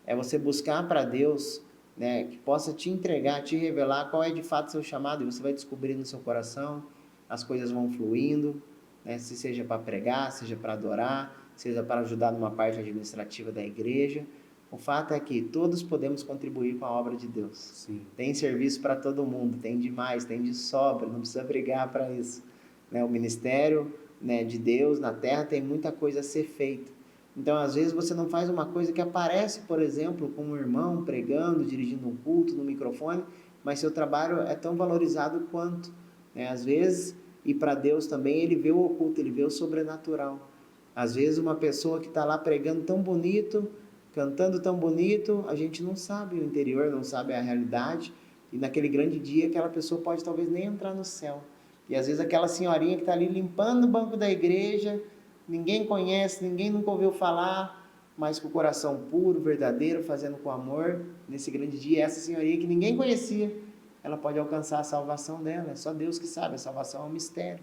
é você buscar para Deus, né, que possa te entregar, te revelar qual é de fato o seu chamado, e você vai descobrir no seu coração, as coisas vão fluindo, né? Se seja para pregar, seja para adorar, seja para ajudar numa parte administrativa da igreja. O fato é que todos podemos contribuir com a obra de Deus. Sim. Tem serviço para todo mundo, tem demais, tem de sobra, não precisa brigar para isso, né? O ministério, né, de Deus na terra tem muita coisa a ser feita. Então, às vezes, você não faz uma coisa que aparece, por exemplo, com um irmão pregando, dirigindo um culto no microfone, mas seu trabalho é tão valorizado quanto, né? Às vezes, e para Deus também, ele vê o oculto, ele vê o sobrenatural. Às vezes, uma pessoa que está lá pregando tão bonito, cantando tão bonito, a gente não sabe o interior, não sabe a realidade, e naquele grande dia, aquela pessoa pode talvez nem entrar no céu. E às vezes aquela senhorinha que está ali limpando o banco da igreja, ninguém conhece, ninguém nunca ouviu falar, mas com o coração puro, verdadeiro, fazendo com amor, nesse grande dia, essa senhorinha que ninguém conhecia, ela pode alcançar a salvação dela. É só Deus que sabe, a salvação é um mistério.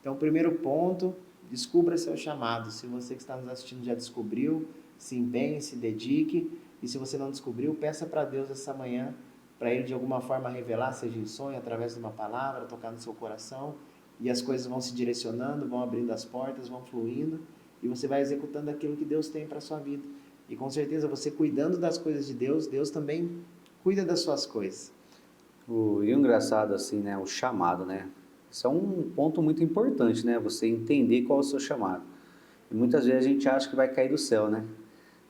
Então, o primeiro ponto, descubra seu chamado. Se você que está nos assistindo já descobriu, se empenhe, se dedique. E se você não descobriu, peça para Deus essa manhã, para Ele de alguma forma revelar, seja em sonho, através de uma palavra, tocar no seu coração, e as coisas vão se direcionando, vão abrindo as portas, vão fluindo, e você vai executando aquilo que Deus tem para a sua vida. E com certeza, você cuidando das coisas de Deus, Deus também cuida das suas coisas. E o engraçado, assim, né, o chamado, né? Isso é um ponto muito importante, né? Você entender qual é o seu chamado. E muitas vezes a gente acha que vai cair do céu, né?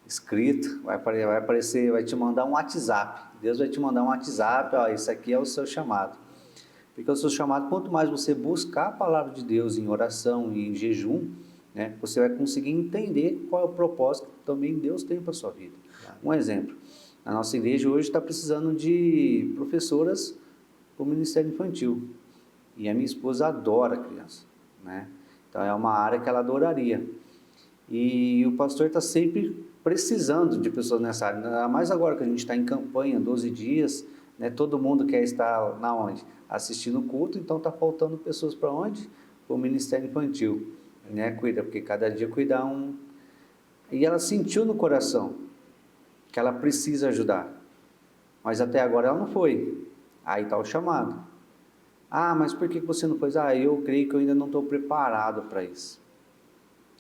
Escrito, vai aparecer, vai te mandar um WhatsApp. Deus vai te mandar um WhatsApp, ó, isso aqui é o seu chamado. Porque o seu chamado, quanto mais você buscar a palavra de Deus em oração e em jejum, né, você vai conseguir entender qual é o propósito que também Deus tem para a sua vida. Um exemplo, a nossa igreja hoje está precisando de professoras para o Ministério Infantil. E a minha esposa adora criança, né? Então é uma área que ela adoraria. E o pastor está sempre precisando de pessoas nessa área, ainda mais agora que a gente está em campanha, 12 dias, né? Todo mundo quer estar na onde? Assistindo o culto, então está faltando pessoas para onde? Para o Ministério Infantil, né? Cuida, porque cada dia cuida um. E ela sentiu no coração que ela precisa ajudar, mas até agora ela não foi. Aí está o chamado. Ah, mas por que você não foi? Ah, eu creio que eu ainda não estou preparado para isso.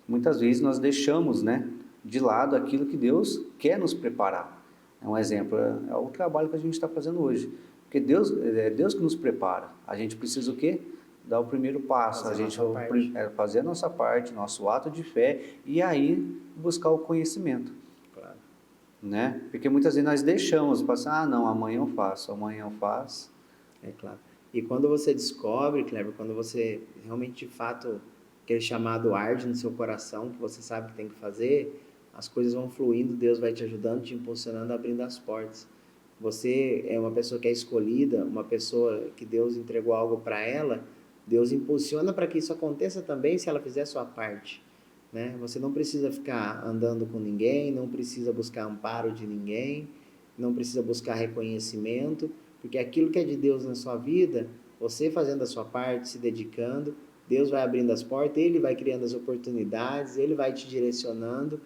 Muitas vezes nós deixamos, né, de lado aquilo que Deus quer nos preparar. Um exemplo, é o trabalho que a gente está fazendo hoje. Porque é Deus que nos prepara. A gente precisa o quê? Dar o primeiro passo, fazer a nossa parte, nosso ato de fé, e aí buscar o conhecimento. Claro. Né? Porque muitas vezes nós deixamos, passar, ah não, amanhã eu faço. É claro. E quando você descobre, Kleber, quando você realmente de fato aquele chamado arde no seu coração, que você sabe que tem que fazer, as coisas vão fluindo, Deus vai te ajudando, te impulsionando, abrindo as portas. Você é uma pessoa que é escolhida, uma pessoa que Deus entregou algo para ela, Deus impulsiona para que isso aconteça também se ela fizer a sua parte, né? Você não precisa ficar andando com ninguém, não precisa buscar amparo de ninguém, não precisa buscar reconhecimento, porque aquilo que é de Deus na sua vida, você fazendo a sua parte, se dedicando, Deus vai abrindo as portas, Ele vai criando as oportunidades, Ele vai te direcionando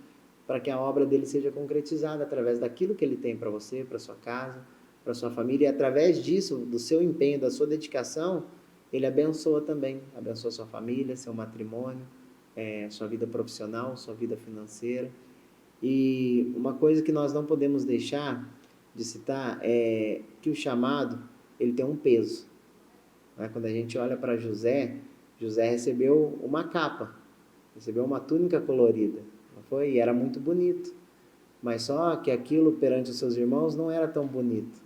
para que a obra dele seja concretizada através daquilo que Ele tem para você, para sua casa, para sua família. E através disso, do seu empenho, da sua dedicação, Ele abençoa também. Abençoa sua família, seu matrimônio, sua vida profissional, sua vida financeira. E uma coisa que nós não podemos deixar de citar é que o chamado, ele tem um peso. Né? Quando a gente olha para José, José recebeu uma capa, recebeu uma túnica colorida, não foi? E era muito bonito. Mas só que aquilo perante os seus irmãos não era tão bonito.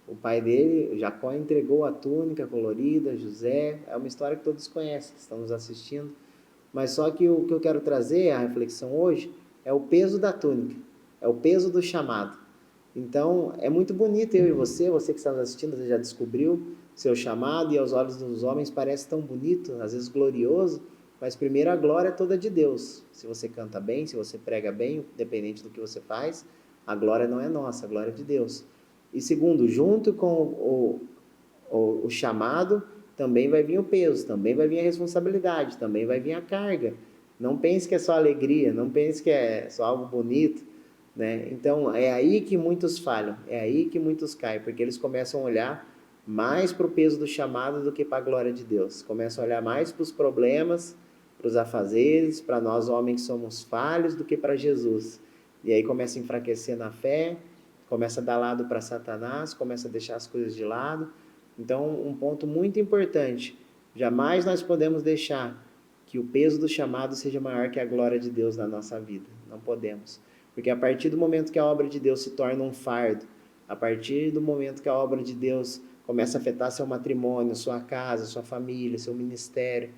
O pai dele, Jacó, entregou a túnica colorida, José, é uma história que todos conhecem, que estão nos assistindo. Mas só que o que eu quero trazer, a reflexão hoje, é o peso da túnica, é o peso do chamado. Então, é muito bonito eu e você que está nos assistindo, você já descobriu seu chamado e aos olhos dos homens parece tão bonito, às vezes glorioso, mas primeiro a glória é toda de Deus. Se você canta bem, se você prega bem, independente do que você faz, a glória não é nossa, a glória é de Deus. E segundo, junto com o chamado, também vai vir o peso, também vai vir a responsabilidade, também vai vir a carga. Não pense que é só alegria, não pense que é só algo bonito, né? Então, é aí que muitos falham, é aí que muitos caem, porque eles começam a olhar mais para o peso do chamado do que para a glória de Deus. Começa a olhar mais para os problemas, para os afazeres, para nós homens que somos falhos do que para Jesus. E aí começa a enfraquecer na fé, começa a dar lado para Satanás, começa a deixar as coisas de lado. Então, um ponto muito importante, jamais nós podemos deixar que o peso do chamado seja maior que a glória de Deus na nossa vida. Não podemos. Porque a partir do momento que a obra de Deus se torna um fardo, a partir do momento que a obra de Deus começa a afetar seu matrimônio, sua casa, sua família, seu ministério,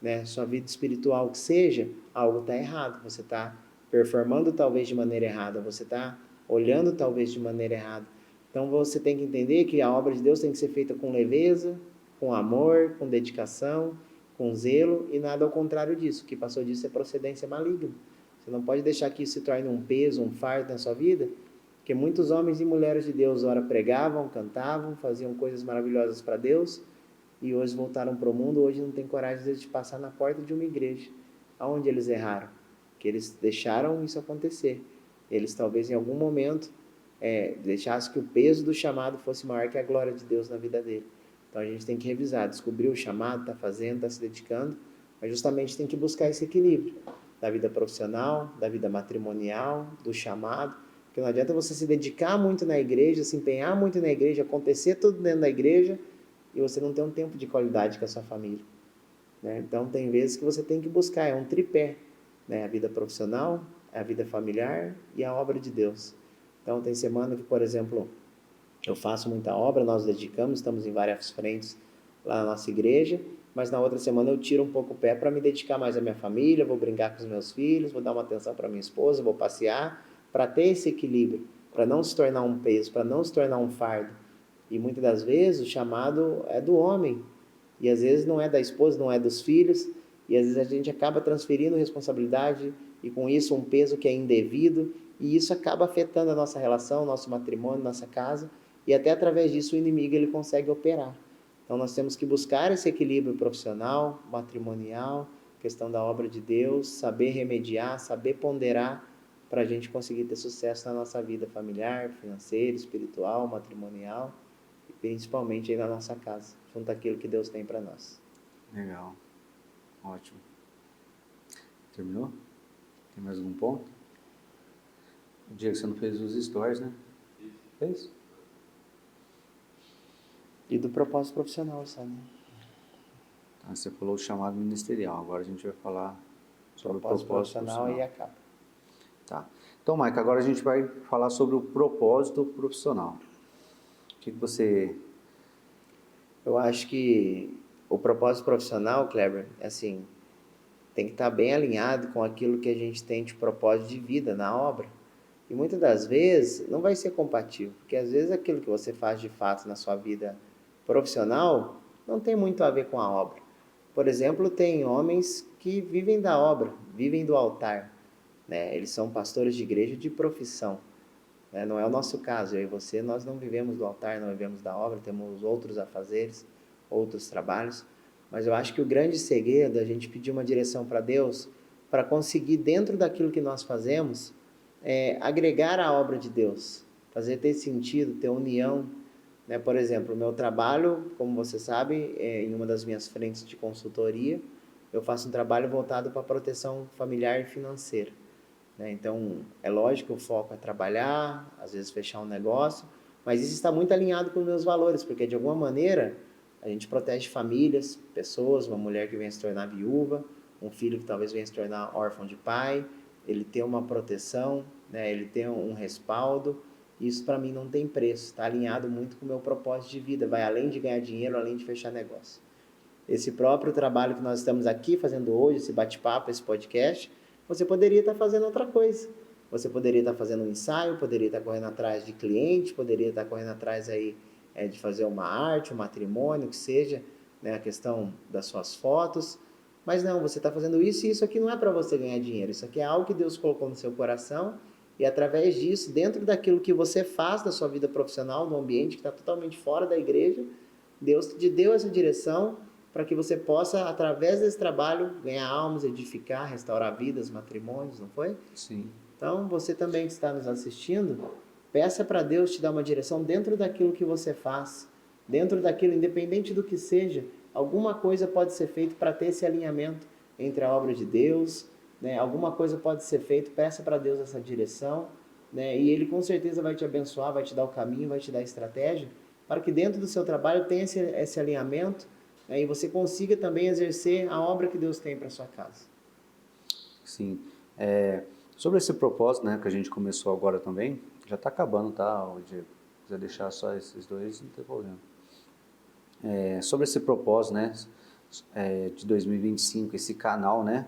né, sua vida espiritual, que seja, algo está errado. Você está performando talvez de maneira errada, você está olhando talvez de maneira errada. Então você tem que entender que a obra de Deus tem que ser feita com leveza, com amor, com dedicação, com zelo e nada ao contrário disso. O que passou disso é procedência maligna. Você não pode deixar que isso se torne um peso, um fardo na sua vida, porque muitos homens e mulheres de Deus ora pregavam, cantavam, faziam coisas maravilhosas para Deus e hoje voltaram para o mundo, hoje não tem coragem de passar na porta de uma igreja. Aonde eles erraram? Que eles deixaram isso acontecer. Eles talvez em algum momento deixassem que o peso do chamado fosse maior que a glória de Deus na vida dele. Então a gente tem que revisar, descobrir o chamado, está fazendo, está se dedicando, mas justamente tem que buscar esse equilíbrio da vida profissional, da vida matrimonial, do chamado, porque não adianta você se dedicar muito na igreja, se empenhar muito na igreja, acontecer tudo dentro da igreja e você não ter um tempo de qualidade com a sua família, né? Então tem vezes que você tem que buscar, é um tripé, né? A vida profissional, a vida familiar e a obra de Deus. Então tem semana que, por exemplo, eu faço muita obra, nós dedicamos, estamos em várias frentes lá na nossa igreja, mas na outra semana eu tiro um pouco o pé para me dedicar mais à minha família, vou brincar com os meus filhos, vou dar uma atenção para minha esposa, vou passear, para ter esse equilíbrio, para não se tornar um peso, para não se tornar um fardo. E muitas das vezes o chamado é do homem, e às vezes não é da esposa, não é dos filhos, e às vezes a gente acaba transferindo responsabilidade e com isso um peso que é indevido, e isso acaba afetando a nossa relação, nosso matrimônio, nossa casa, e até através disso o inimigo ele consegue operar. Então nós temos que buscar esse equilíbrio profissional, matrimonial, questão da obra de Deus, saber remediar, saber ponderar para a gente conseguir ter sucesso na nossa vida familiar, financeira, espiritual, matrimonial e principalmente aí na nossa casa, junto àquilo que Deus tem para nós. Legal. Ótimo. Terminou? Tem mais algum ponto? O dia que você não fez os stories, né? Fez? E do propósito profissional, sabe? Então, você falou o chamado ministerial. Agora a gente vai falar sobre o propósito profissional profissional. e a capa. Tá. Então, Maica, agora a gente vai falar sobre o propósito profissional. O que você... Eu acho que o propósito profissional, Kleber, assim, tem que estar bem alinhado com aquilo que a gente tem de propósito de vida na obra. E muitas das vezes não vai ser compatível, porque às vezes aquilo que você faz de fato na sua vida profissional não tem muito a ver com a obra. Por exemplo, tem homens que vivem da obra, vivem do altar, né? Eles são pastores de igreja de profissão, né? Não é o nosso caso, eu e você, nós não vivemos do altar, não vivemos da obra, temos outros afazeres, outros trabalhos, mas eu acho que o grande segredo é a gente pedir uma direção para Deus, para conseguir dentro daquilo que nós fazemos, agregar a obra de Deus, fazer ter sentido, ter união, né? Por exemplo, o meu trabalho, como você sabe, em uma das minhas frentes de consultoria, eu faço um trabalho voltado para a proteção familiar e financeira, né? Então, é lógico que o foco é trabalhar, às vezes fechar um negócio, mas isso está muito alinhado com os meus valores, porque de alguma maneira a gente protege famílias, pessoas, uma mulher que venha se tornar viúva, um filho que talvez venha se tornar órfão de pai, ele tem uma proteção, né? Ele tem um respaldo. Isso para mim não tem preço, está alinhado muito com o meu propósito de vida, vai além de ganhar dinheiro, além de fechar negócio. Esse próprio trabalho que nós estamos aqui fazendo hoje, esse bate-papo, esse podcast, você poderia estar fazendo outra coisa. Você poderia estar fazendo um ensaio, poderia estar correndo atrás de cliente, poderia estar correndo atrás aí, de fazer uma arte, um matrimônio, que seja, né, a questão das suas fotos. Mas não, você está fazendo isso e isso aqui não é para você ganhar dinheiro. Isso aqui é algo que Deus colocou no seu coração e através disso, dentro daquilo que você faz da sua vida profissional, no ambiente que está totalmente fora da igreja, Deus te deu essa direção para que você possa, através desse trabalho, ganhar almas, edificar, restaurar vidas, matrimônios, não foi? Sim. Então, você também que está nos assistindo, peça para Deus te dar uma direção dentro daquilo que você faz, dentro daquilo, independente do que seja, alguma coisa pode ser feita para ter esse alinhamento entre a obra de Deus, né? Alguma coisa pode ser feita, peça para Deus essa direção, né? E Ele com certeza vai te abençoar, vai te dar o caminho, vai te dar a estratégia, para que dentro do seu trabalho tenha esse alinhamento, né? E você consiga também exercer a obra que Deus tem para sua casa. Sim. Sobre esse propósito, né, que a gente começou agora também, já está acabando, tá, Diego? Se quiser deixar só esses dois, não tem problema. Sobre esse propósito, né, de 2025, esse canal, né,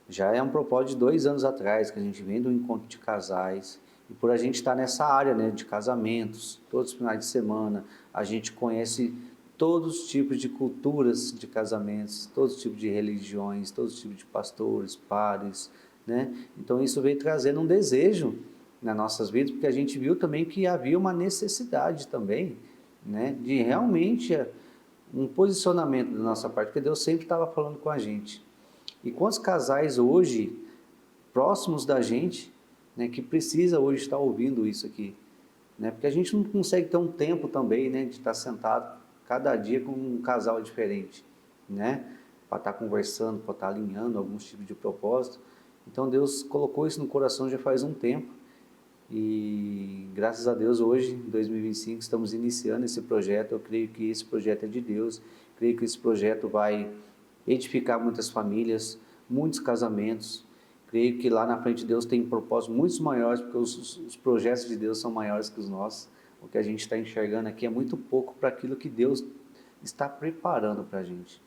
já é um propósito de 2 anos atrás, que a gente vem do encontro de casais, e por a gente estar nessa área, né, de casamentos, todos os finais de semana, a gente conhece todos os tipos de culturas de casamentos, todos os tipos de religiões, todos os tipos de pastores, padres, né? Então isso veio trazendo um desejo nas nossas vidas, porque a gente viu também que havia uma necessidade também, né, de realmente um posicionamento da nossa parte, porque Deus sempre estava falando com a gente. E quantos casais hoje, próximos da gente, né, que precisa hoje estar ouvindo isso aqui, né? Porque a gente não consegue ter um tempo também, né, de estar sentado cada dia com um casal diferente, né, para estar conversando, para estar alinhando alguns tipos de propósito. Então Deus colocou isso no coração já faz um tempo e graças a Deus hoje, em 2025, estamos iniciando esse projeto. Eu creio que esse projeto é de Deus, creio que esse projeto vai edificar muitas famílias, muitos casamentos. Creio que lá na frente Deus tem propósitos muito maiores, porque os projetos de Deus são maiores que os nossos. O que a gente está enxergando aqui é muito pouco para aquilo que Deus está preparando para a gente.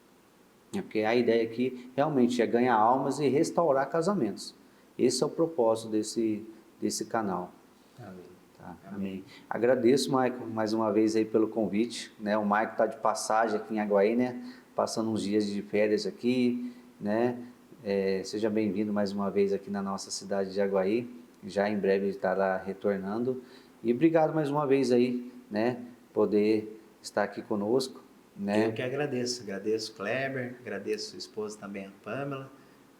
Porque a ideia aqui realmente é ganhar almas e restaurar casamentos. Esse é o propósito desse canal. Amém. Tá? Amém. Agradeço, Maico, mais uma vez aí pelo convite, né? O Maico está de passagem aqui em Aguaí, né? Passando uns dias de férias aqui, né? Seja bem-vindo mais uma vez aqui na nossa cidade de Aguaí. Já em breve ele estará retornando. E obrigado mais uma vez aí, né? Poder estar aqui conosco, né? Eu que agradeço Kleber, agradeço sua esposa também, a Pamela,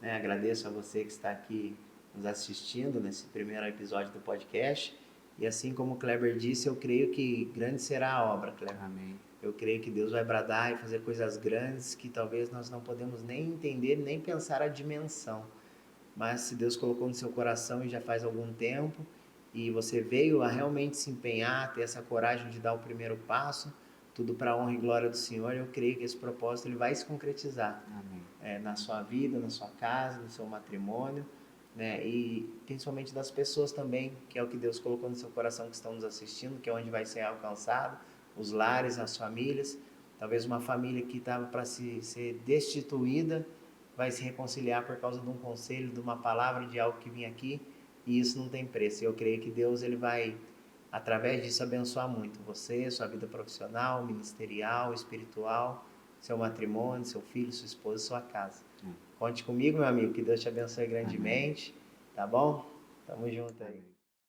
né? Agradeço a você que está aqui nos assistindo nesse primeiro episódio do podcast. E assim como o Kleber disse, eu creio que grande será a obra, Kleber. Amém. Eu creio que Deus vai bradar e fazer coisas grandes que talvez nós não podemos nem entender, nem pensar a dimensão. Mas se Deus colocou no seu coração e já faz algum tempo, e você veio a realmente se empenhar, ter essa coragem de dar o primeiro passo, tudo para a honra e glória do Senhor, eu creio que esse propósito ele vai se concretizar. Amém. Na sua vida, na sua casa, no seu matrimônio, né? E principalmente das pessoas também, que é o que Deus colocou no seu coração que estão nos assistindo, que é onde vai ser alcançado, os lares, as famílias. Talvez uma família que estava para ser destituída vai se reconciliar por causa de um conselho, de uma palavra, de algo que vinha aqui, e isso não tem preço. Eu creio que Deus ele vai, através disso, abençoar muito você, sua vida profissional, ministerial, espiritual, seu matrimônio, seu filho, sua esposa, sua casa. Conte comigo, meu amigo, que Deus te abençoe grandemente, tá bom? Tamo junto aí.